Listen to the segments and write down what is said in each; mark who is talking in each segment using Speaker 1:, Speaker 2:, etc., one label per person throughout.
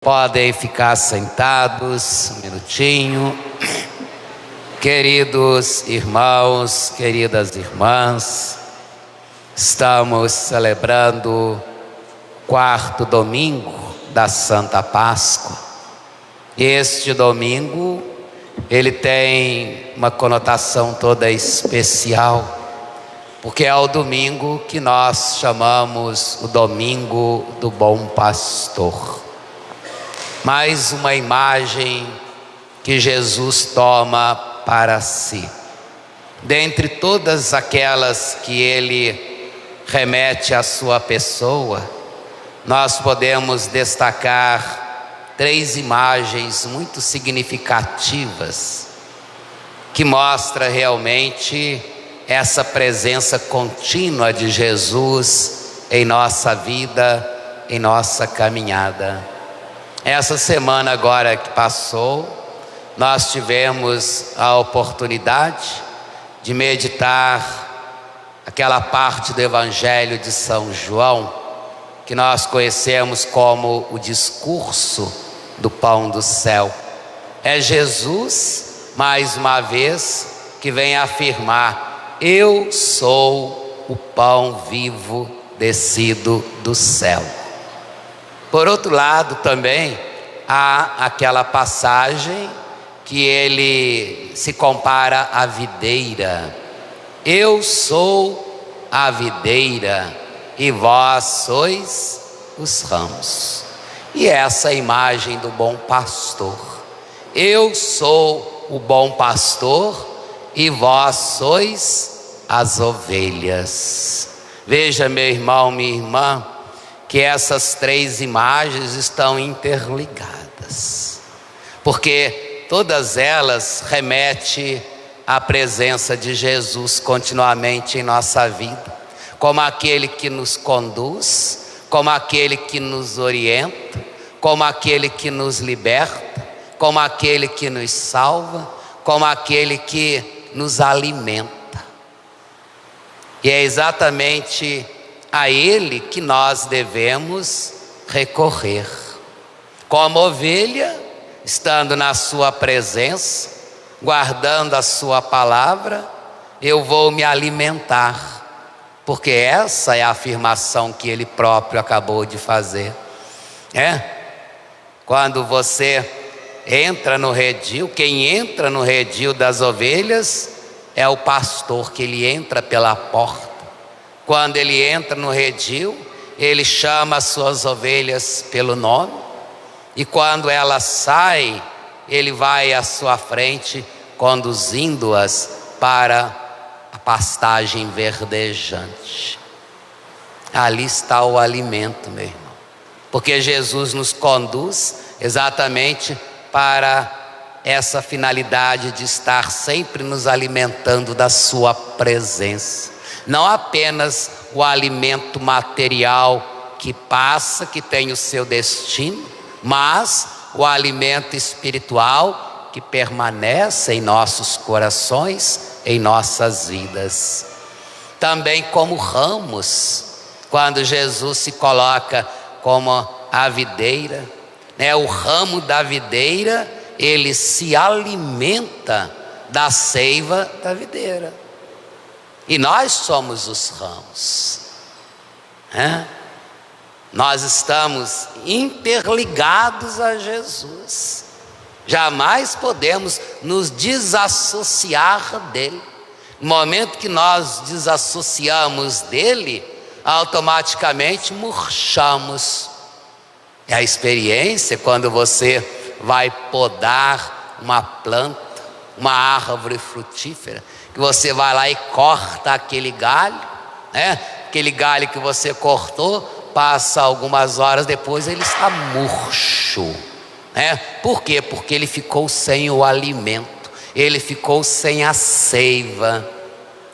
Speaker 1: Podem ficar sentados um minutinho. Queridos irmãos, queridas irmãs, estamos celebrando o quarto domingo da Santa Páscoa. E este domingo, ele tem uma conotação toda especial, porque é o domingo que nós chamamos o Domingo do Bom Pastor. Mais uma imagem que Jesus toma para si. Dentre todas aquelas que ele remete à sua pessoa, nós podemos destacar três imagens muito significativas que mostram realmente essa presença contínua de Jesus em nossa vida, em nossa caminhada. Essa semana agora que passou, nós tivemos a oportunidade de meditar aquela parte do Evangelho de São João, que nós conhecemos como o discurso do pão do céu. É Jesus, mais uma vez, que vem afirmar: eu sou o pão vivo descido do céu. Por outro lado também, há aquela passagem que ele se compara à videira. Eu sou a videira e vós sois os ramos. E essa imagem do bom pastor. Eu sou o bom pastor e vós sois as ovelhas. Veja, meu irmão, minha irmã, que essas três imagens estão interligadas, porque todas elas remetem à presença de Jesus continuamente em nossa vida, como aquele que nos conduz, como aquele que nos orienta, como aquele que nos liberta, como aquele que nos salva, como aquele que nos alimenta. E é exatamente a Ele que nós devemos recorrer. Como ovelha, estando na sua presença, guardando a sua palavra, eu vou me alimentar, porque essa é a afirmação que Ele próprio acabou de fazer. Quando você entra no redil, quem entra no redil das ovelhas é o pastor, que ele entra pela porta. Quando ele entra no redil, ele chama as suas ovelhas pelo nome, e quando ela sai, ele vai à sua frente, conduzindo-as para a pastagem verdejante. Ali está o alimento, meu irmão, porque Jesus nos conduz exatamente para essa finalidade de estar sempre nos alimentando da sua presença. Não apenas o alimento material que passa, que tem o seu destino, mas o alimento espiritual que permanece em nossos corações, em nossas vidas. Também como ramos, quando Jesus se coloca como a videira, o ramo da videira, ele se alimenta da seiva da videira. E nós somos os ramos. Nós estamos interligados a Jesus. Jamais podemos nos desassociar dele. No momento que nós desassociamos dele, automaticamente murchamos. É a experiência quando você vai podar uma planta, uma árvore frutífera, que você vai lá e corta aquele galho, aquele galho que você cortou, passa algumas horas depois, ele está murcho. Por quê? Porque ele ficou sem o alimento, ele ficou sem a seiva.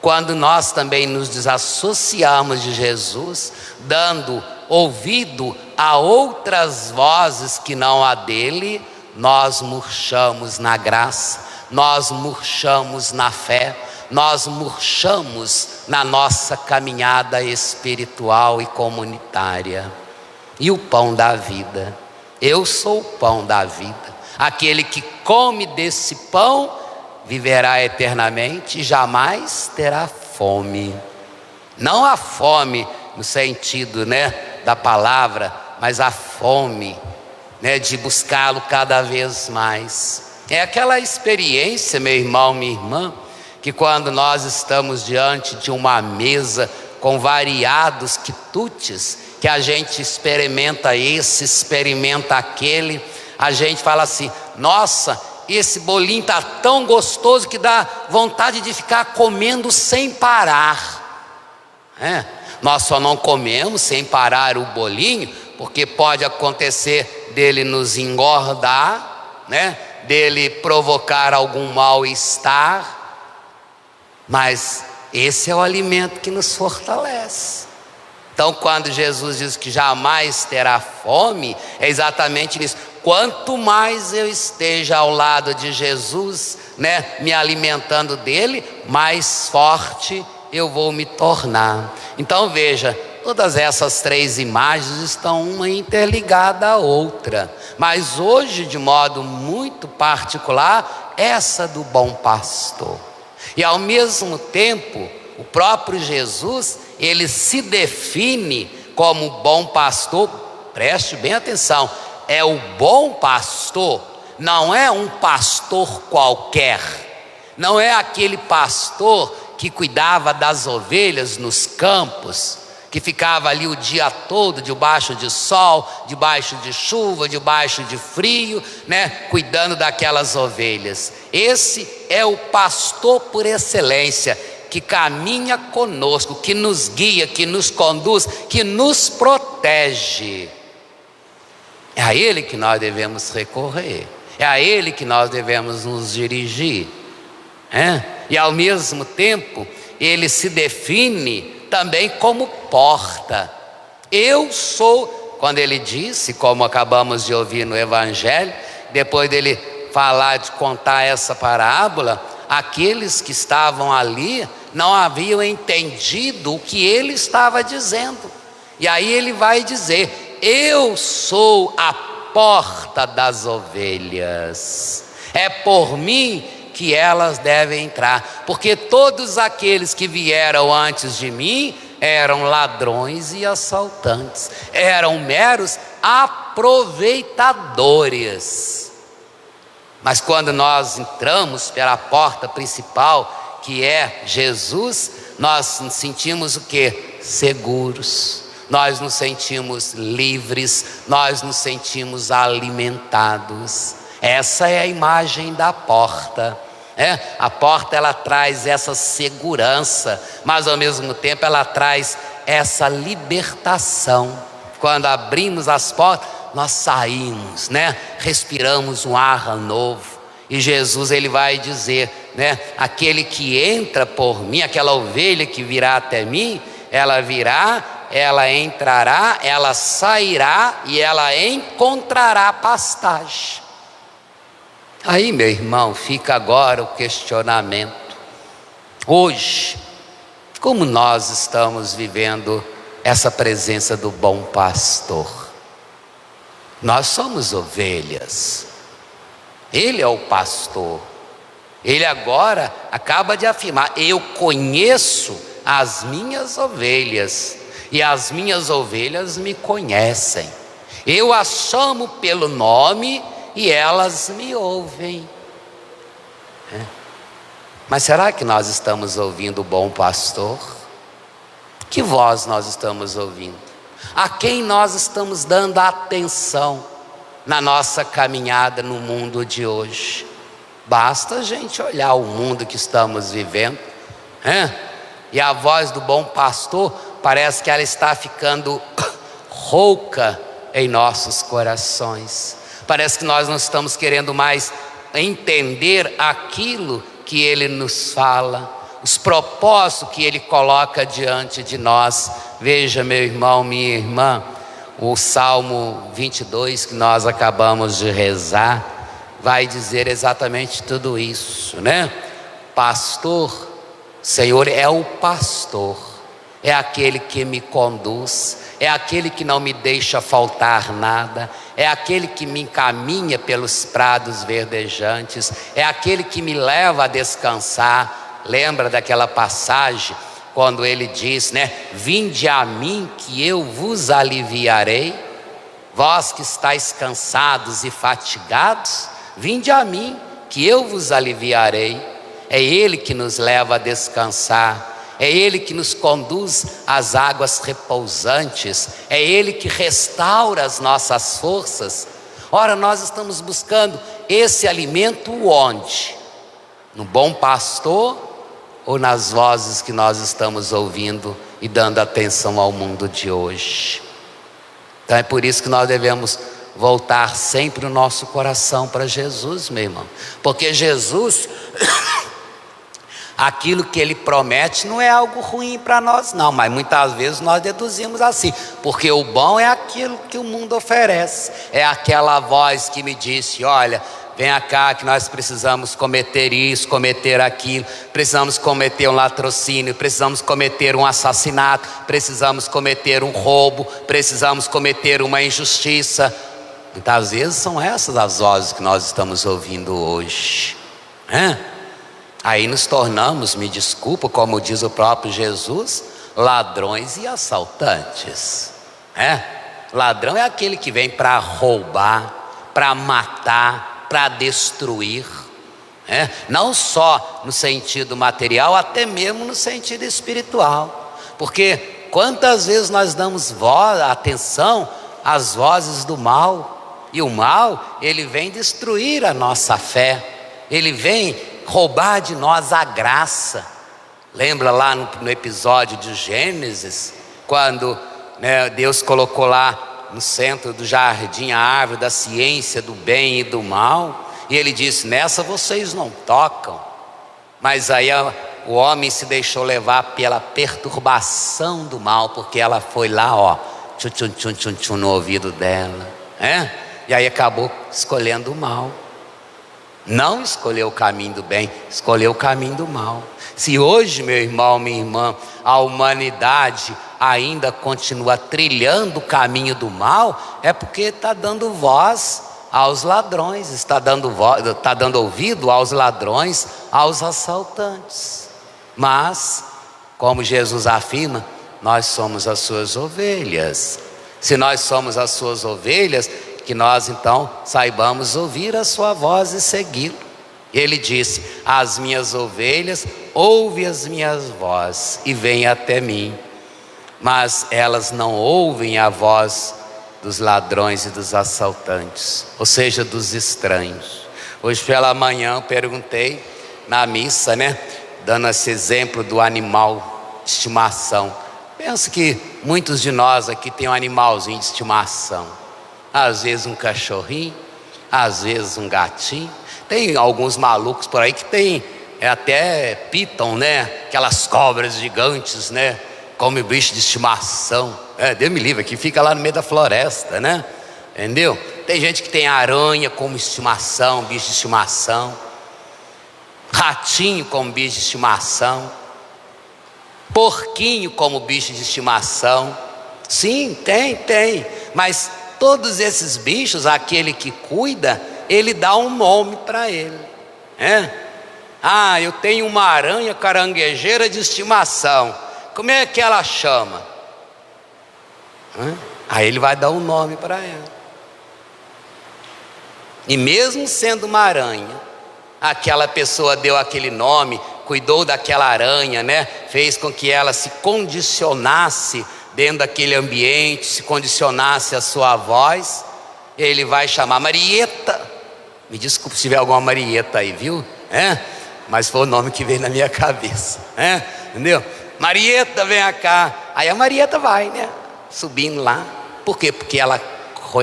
Speaker 1: Quando nós também nos desassociamos de Jesus, dando ouvido a outras vozes que não a dele, nós murchamos na graça, nós murchamos na fé, nós murchamos na nossa caminhada espiritual e comunitária. E o pão da vida, Eu sou o pão da vida. Aquele que come desse pão viverá eternamente e jamais terá fome. Não a fome no sentido, da palavra, mas a fome, de buscá-lo cada vez mais. É aquela experiência, meu irmão, minha irmã, que quando nós estamos diante de uma mesa com variados quitutes, que a gente experimenta esse, experimenta aquele, a gente fala assim: nossa, esse bolinho está tão gostoso que dá vontade de ficar comendo sem parar. Nós só não comemos sem parar o bolinho, porque pode acontecer dele nos engordar, dele provocar algum mal-estar, mas esse é o alimento que nos fortalece. Então, quando Jesus diz que jamais terá fome, é exatamente isso. Quanto mais eu esteja ao lado de Jesus, me alimentando dele, mais forte eu vou me tornar. Então veja, todas essas três imagens estão uma interligada à outra, mas hoje, de modo muito particular, essa do bom pastor. E ao mesmo tempo, o próprio Jesus, ele se define como bom pastor. Preste bem atenção, é o bom pastor, não é um pastor qualquer, não é aquele pastor que cuidava das ovelhas nos campos, que ficava ali o dia todo debaixo de sol, debaixo de chuva, debaixo de frio, cuidando daquelas ovelhas. Esse é o pastor por excelência, que caminha conosco, que nos guia, que nos conduz, que nos protege. É a Ele que nós devemos recorrer, é a Ele que nós devemos nos dirigir. E ao mesmo tempo, Ele se define também como porta. Eu sou, quando Ele disse, como acabamos de ouvir no Evangelho, depois dele falar, de contar essa parábola, aqueles que estavam ali não haviam entendido o que Ele estava dizendo. E aí Ele vai dizer: eu sou a porta das ovelhas, é por mim que elas devem entrar, porque todos aqueles que vieram antes de mim eram ladrões e assaltantes, eram meros aproveitadores. Mas quando nós entramos pela porta principal, que é Jesus, nós nos sentimos o quê? Seguros, nós nos sentimos livres, nós nos sentimos alimentados. Essa é a imagem da porta. A porta, ela traz essa segurança, mas ao mesmo tempo ela traz essa libertação. Quando abrimos as portas, nós saímos, respiramos um ar novo. E Jesus, ele vai dizer, aquele que entra por mim, aquela ovelha que virá até mim, ela virá, ela entrará, ela sairá e ela encontrará pastagem. Aí, meu irmão, fica agora o questionamento. Hoje, como nós estamos vivendo essa presença do bom pastor? Nós somos ovelhas, Ele é o pastor. Ele agora acaba de afirmar: eu conheço as minhas ovelhas, e as minhas ovelhas me conhecem. Eu as chamo pelo nome e elas me ouvem. Mas será que nós estamos ouvindo o bom pastor? Que voz nós estamos ouvindo? A quem nós estamos dando atenção na nossa caminhada no mundo de hoje? Basta a gente olhar o mundo que estamos vivendo, e a voz do bom pastor parece que ela está ficando rouca em nossos corações. Parece que nós não estamos querendo mais entender aquilo que Ele nos fala, os propósitos que Ele coloca diante de nós. Veja, meu irmão, minha irmã, o Salmo 22 que nós acabamos de rezar, vai dizer exatamente tudo isso, Pastor, Senhor é o pastor, é aquele que me conduz, é aquele que não me deixa faltar nada, é aquele que me encaminha pelos prados verdejantes, é aquele que me leva a descansar. Lembra daquela passagem quando ele diz, né? Vinde a mim que eu vos aliviarei, vós que estáis cansados e fatigados, vinde a mim que eu vos aliviarei. É Ele que nos leva a descansar, é Ele que nos conduz às águas repousantes, é Ele que restaura as nossas forças. Ora, nós estamos buscando esse alimento onde? No bom pastor ou nas vozes que nós estamos ouvindo e dando atenção ao mundo de hoje? Então é por isso que nós devemos voltar sempre o nosso coração para Jesus, meu irmão, porque Jesus aquilo que Ele promete não é algo ruim para nós não, mas muitas vezes nós deduzimos assim, porque o bom é aquilo que o mundo oferece, é aquela voz que me disse, olha, vem cá que nós precisamos cometer isso, cometer aquilo, precisamos cometer um latrocínio, precisamos cometer um assassinato, precisamos cometer um roubo, precisamos cometer uma injustiça. Muitas vezes são essas as vozes que nós estamos ouvindo hoje, né? Aí nos tornamos, me desculpa, como diz o próprio Jesus, ladrões e assaltantes, né? Ladrão é aquele que vem para roubar, para matar, para destruir, né? Não só no sentido material, até mesmo no sentido espiritual, porque quantas vezes nós damos atenção às vozes do mal, e o mal, ele vem destruir a nossa fé, ele vem roubar de nós a graça. Lembra lá no episódio de Gênesis, quando, né, Deus colocou lá no centro do jardim a árvore da ciência do bem e do mal, e Ele disse, nessa vocês não tocam. Mas aí o homem se deixou levar pela perturbação do mal, porque ela foi lá, ó, tchum, tchum, tchum, tchum, tchum, no ouvido dela, né? E aí acabou escolhendo o mal. Não escolheu o caminho do bem, escolheu o caminho do mal. Se hoje, meu irmão, minha irmã, a humanidade ainda continua trilhando o caminho do mal, é porque está dando voz aos ladrões, está dando ouvido aos ladrões, aos assaltantes. Mas, como Jesus afirma, nós somos as suas ovelhas. Se nós somos as suas ovelhas, que nós então saibamos ouvir a sua voz e segui-lo. Ele disse, as minhas ovelhas ouvem as minhas vozes e vêm até mim, mas elas não ouvem a voz dos ladrões e dos assaltantes, ou seja, dos estranhos. Hoje pela manhã eu perguntei na missa, né, dando esse exemplo do animal de estimação. Penso que muitos de nós aqui tem um animalzinho de estimação. Às vezes um cachorrinho, às vezes um gatinho. Tem alguns malucos por aí que tem até piton, né? Aquelas cobras gigantes, né? Come bicho de estimação. Deus me livre, que fica lá no meio da floresta, né? Entendeu? Tem gente que tem aranha como estimação, bicho de estimação. Ratinho como bicho de estimação. Porquinho como bicho de estimação. Sim, tem. Mas todos esses bichos, aquele que cuida, ele dá um nome para ele, né? Ah, eu tenho uma aranha caranguejeira de estimação. Como é que ela chama? Aí ele vai dar um nome para ela. E mesmo sendo uma aranha, aquela pessoa deu aquele nome, cuidou daquela aranha, né? Fez com que ela se condicionasse dentro daquele ambiente, se condicionasse a sua voz. Ele vai chamar Marieta. Me desculpe se tiver alguma Marieta aí, viu? Mas foi o nome que veio na minha cabeça, entendeu? Marieta, vem cá. Aí a Marieta vai, né, subindo lá. Por quê? Porque ela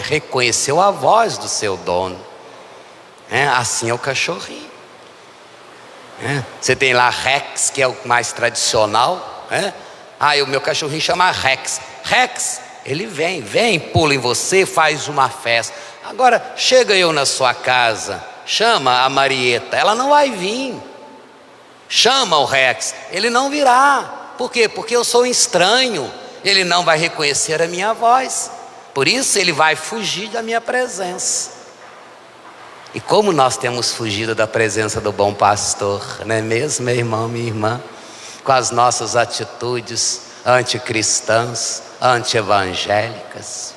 Speaker 1: reconheceu a voz do seu dono. Assim é o cachorrinho. Você tem lá Rex, que é o mais tradicional, o meu cachorrinho chama Rex. Rex, ele vem, pula em você, faz uma festa. Agora, chega eu na sua casa, chama a Marieta, ela não vai vir. Chama o Rex, ele não virá. Por quê? Porque eu sou estranho. ele não vai reconhecer a minha voz, por isso ele vai fugir da minha presença. E como nós temos fugido da presença do bom pastor, não é mesmo, meu irmão, minha irmã? Com as nossas atitudes anticristãs, anti-evangélicas,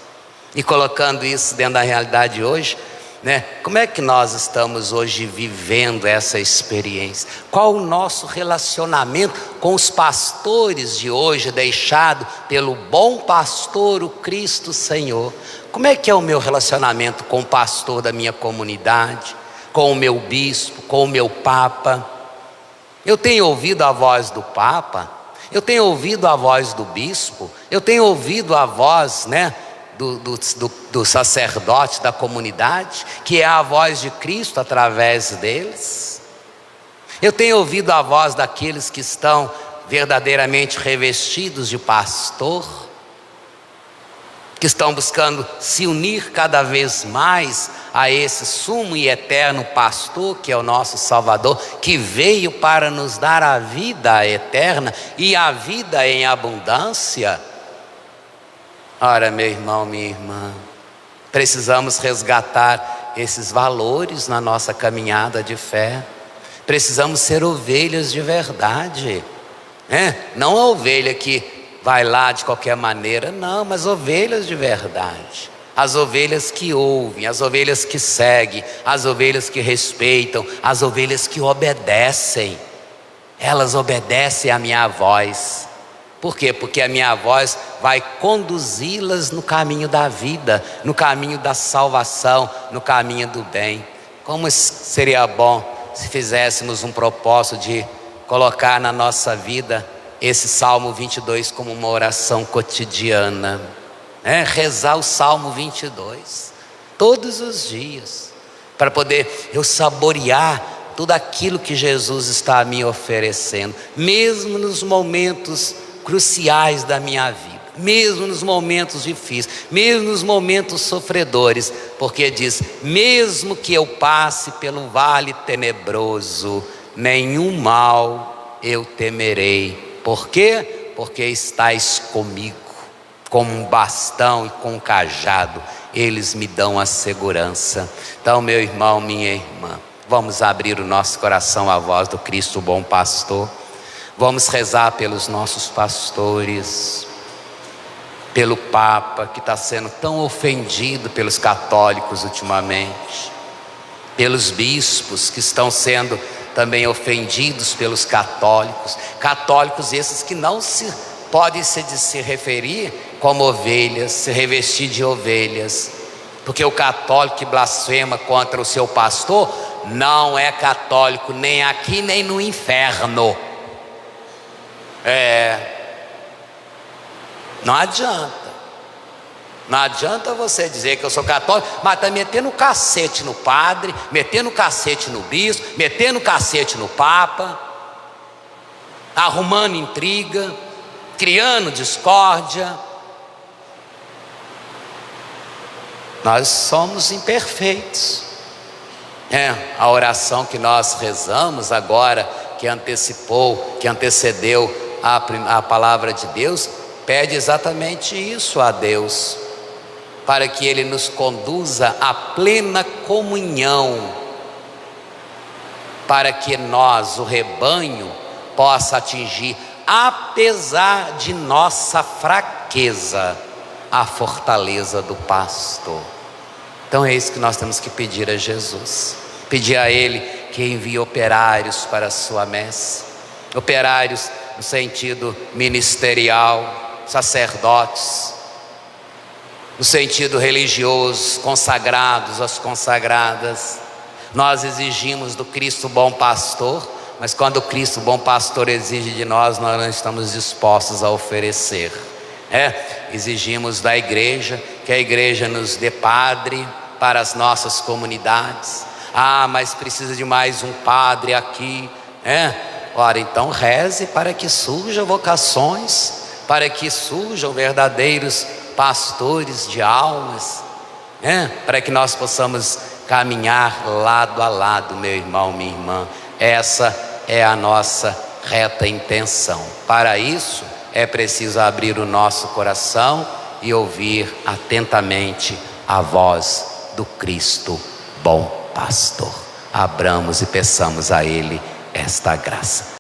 Speaker 1: e colocando isso dentro da realidade hoje, né? Como é que nós estamos hoje vivendo essa experiência? Qual o nosso relacionamento com os pastores de hoje, deixado pelo bom pastor, o Cristo Senhor? Como é que é o meu relacionamento com o pastor da minha comunidade, com o meu bispo, com o meu papa? Eu tenho ouvido a voz do papa, eu tenho ouvido a voz do bispo, eu tenho ouvido a voz, né, do sacerdote da comunidade, que é a voz de Cristo através deles. Eu tenho ouvido a voz daqueles que estão verdadeiramente revestidos de pastor, que estão buscando se unir cada vez mais a esse sumo e eterno pastor, que é o nosso Salvador, que veio para nos dar a vida eterna e a vida em abundância. Ora, meu irmão, minha irmã, precisamos resgatar esses valores na nossa caminhada de fé. Precisamos ser ovelhas de verdade, né? Não a ovelha que vai lá de qualquer maneira, não, mas ovelhas de verdade. As ovelhas que ouvem, as ovelhas que seguem, as ovelhas que respeitam, as ovelhas que obedecem. Elas obedecem à minha voz. Por quê? Porque a minha voz vai conduzi-las no caminho da vida, no caminho da salvação, no caminho do bem. Como seria bom se fizéssemos um propósito de colocar na nossa vida esse Salmo 22 como uma oração cotidiana, né? Rezar o Salmo 22 todos os dias, para poder eu saborear tudo aquilo que Jesus está me oferecendo, mesmo nos momentos cruciais da minha vida, mesmo nos momentos difíceis, mesmo nos momentos sofredores, porque diz: mesmo que eu passe pelo vale tenebroso, nenhum mal eu temerei. Por quê? Porque estais comigo, como um bastão e com um cajado, eles me dão a segurança. Então, meu irmão, minha irmã, vamos abrir o nosso coração à voz do Cristo, o bom pastor. Vamos rezar pelos nossos pastores, pelo Papa, que está sendo tão ofendido pelos católicos ultimamente, pelos bispos que estão sendo também ofendidos pelos católicos, católicos esses que não podem se referir como ovelhas, se revestir de ovelhas, porque o católico que blasfema contra o seu pastor não é católico nem aqui nem no inferno. Não adianta você dizer que eu sou católico, mas está metendo cacete no padre, metendo cacete no bispo, metendo cacete no papa, arrumando intriga, criando discórdia. Nós somos imperfeitos. A oração que nós rezamos agora, que antecedeu a palavra de Deus, pede exatamente isso a Deus, para que Ele nos conduza à plena comunhão, para que nós, o rebanho, possa atingir, apesar de nossa fraqueza, a fortaleza do pastor. Então é isso que nós temos que pedir a Jesus, pedir a Ele que envie operários para a sua messe, operários no sentido ministerial, sacerdotes, no sentido religioso, consagrados, as consagradas. Nós exigimos do Cristo bom pastor, mas quando o Cristo bom pastor exige de nós, nós não estamos dispostos a oferecer. Exigimos da igreja, que a igreja nos dê padre para as nossas comunidades. Mas precisa de mais um padre aqui, Ora, então reze para que surjam vocações, para que surjam verdadeiros pastores de almas, para que nós possamos caminhar lado a lado, meu irmão, minha irmã. Essa é a nossa reta intenção. Para isso, é preciso abrir o nosso coração e ouvir atentamente a voz do Cristo, bom pastor. Abramos e peçamos a Ele esta graça.